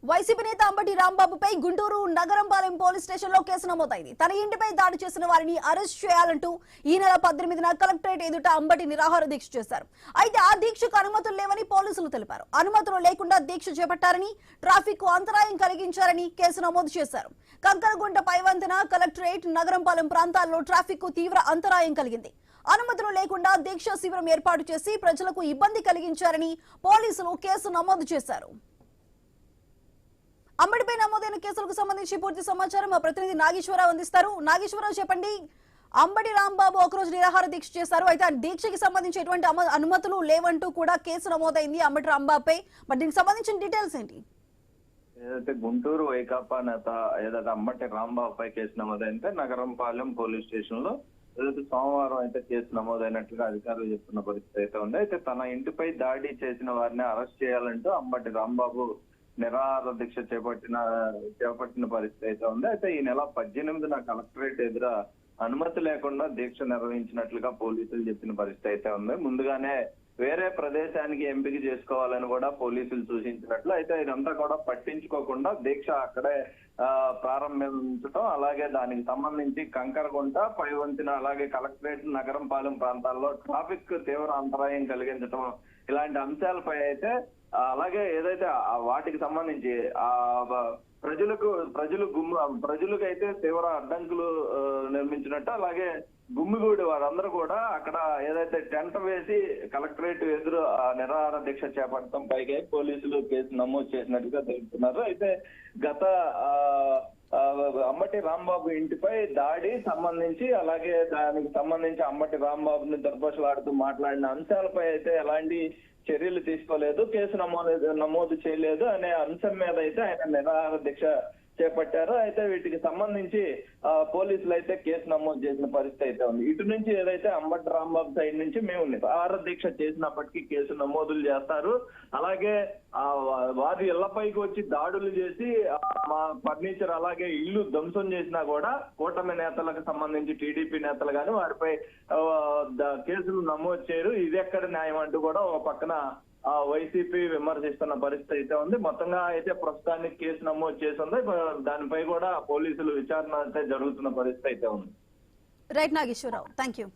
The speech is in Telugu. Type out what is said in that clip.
వైసీపీ నేత అంబటి రాంబాబుపై గుంటూరు నగరంపాలెం పోలీస్ స్టేషన్ లో కేసు నమోదైంది. తన ఇంటిపై దాడి చేసిన వారిని అరెస్ట్ చేయాలంటూ ఈ నెల 18న కలెక్టరేట్ ఎదుట అంబటి నిరాహార దీక్ష చేశారు. అయితే ఆ దీక్షకు అనుమతులు లేవని పోలీసులు తెలిపారు. అనుమతులు లేకుండా దీక్ష చేపట్టారని, ట్రాఫిక్ కు అంతరాయం కలిగించారని కేసు నమోదు చేశారు. కంకరగుంట పైవంతెన, కలెక్టరేట్, నగరంపాలెం ప్రాంతాల్లో ట్రాఫిక్ కు తీవ్ర అంతరాయం కలిగింది. అనుమతులు లేకుండా దీక్ష శిబిరం ఏర్పాటు చేసి ప్రజలకు ఇబ్బంది కలిగించారని పోలీసులు కేసు నమోదు చేశారు. అంబటిపై నమోదైన కేసులకు సంబంధించి పూర్తి సమాచారం మా ప్రతినిధి నాగేశ్వరరావు అందిస్తారు. నాగేశ్వరరావు, చెప్పండి. అంబటి రాంబాబు ఒకరోజు నిరాహార దీక్ష చేశారు. అయితే ఆ దీక్షకి సంబంధించి ఎటువంటి అనుమతులు లేవంటూ కూడా కేసు నమోదైంది అంబటి రాంబాబుపై. మరి దీనికి సంబంధించిన డీటెయిల్స్ ఏంటి? ఏదైతే గుంటూరు వైకాపా నేత ఏదైతే అంబటి రాంబాబుపై కేసు నమోదైంటే నగరంపాలెం పోలీస్ స్టేషన్ లో ఏదైతే సోమవారం అయితే కేసు నమోదైనట్లుగా అధికారులు చెప్తున్న పరిస్థితి అయితే ఉంది. అయితే తన ఇంటిపై దాడి చేసిన వారిని అరెస్ట్ చేయాలంటూ అంబటి రాంబాబు నిరాహార దీక్ష చేపట్టిన పరిస్థితి అయితే ఉంది. అయితే ఈ నెల 18న కలెక్టరేట్ ఎదుర అనుమతి లేకుండా దీక్ష నిర్వహించినట్లుగా పోలీసులు చెప్పిన పరిస్థితి అయితే ఉంది. ముందుగానే వేరే ప్రదేశానికి ఎంపిక చేసుకోవాలని కూడా పోలీసులు సూచించినట్లు. అయితే ఇదంతా కూడా పట్టించుకోకుండా దీక్ష అక్కడే ప్రారంభించడం, అలాగే దానికి సంబంధించి కంకరగుంట, పైవంతెన, అలాగే కలెక్టరేట్, నగరంపాలెం ప్రాంతాల్లో ట్రాఫిక్ తీవ్ర అంతరాయం కలిగించడం, ఇలాంటి అంశాలపై అయితే అలాగే ఏదైతే వాటికి సంబంధించి ప్రజలకు అయితే తీవ్ర అడ్డంకులు నిర్మించినట్టు, అలాగే గుమ్మిగూడి వారందరూ కూడా అక్కడ ఏదైతే టెంట్ వేసి కలెక్టరేట్ ఎదురు నిరాహార దీక్ష చేపట్టడం పైగా పోలీసులు కేసు నమోదు చేసినట్టుగా తెలుపుతున్నారు. అయితే గత అంబటి రాంబాబు ఇంటిపై దాడి సంబంధించి, అలాగే దానికి సంబంధించి అంబటి రాంబాబుని దుర్భాషలాడుతూ మాట్లాడిన అంశాలపై అయితే ఎలాంటి చర్యలు తీసుకోలేదు, కేసు నమోదు చేయలేదు అనే అంశం మీద అయితే ఆయన నిరాహార దీక్ష చేపట్టారు. అయితే వీటికి సంబంధించి పోలీసులు అయితే కేసు నమోదు చేసిన పరిస్థితి అయితే ఉంది. ఇటు నుంచి ఏదైతే అంబటి రాంబాబు సైడ్ నుంచి మేము నిరాహార దీక్ష చేసినప్పటికీ కేసు నమోదులు చేస్తారు, అలాగే వారి ఇళ్లపైకి వచ్చి దాడులు చేసి మా ఫర్నిచర్ అలాగే ఇల్లు ధ్వంసం చేసినా కూడా కూటమి నేతలకు సంబంధించి టీడీపీ నేతలు కానీ వారిపై కేసులు నమోదు చేయరు. ఇది ఎక్కడ న్యాయం అంటూ కూడా ఒక పక్కన వైసీపీ విమర్శిస్తున్న పరిస్థితి అయితే ఉంది. మొత్తంగా అయితే ప్రస్తుతానికి కేసు నమోదు చేసింది. దానిపై కూడా పోలీసులు విచారణ అయితే జరుగుతున్న పరిస్థితి అయితే ఉంది. Right Nageswara Rao, thank you.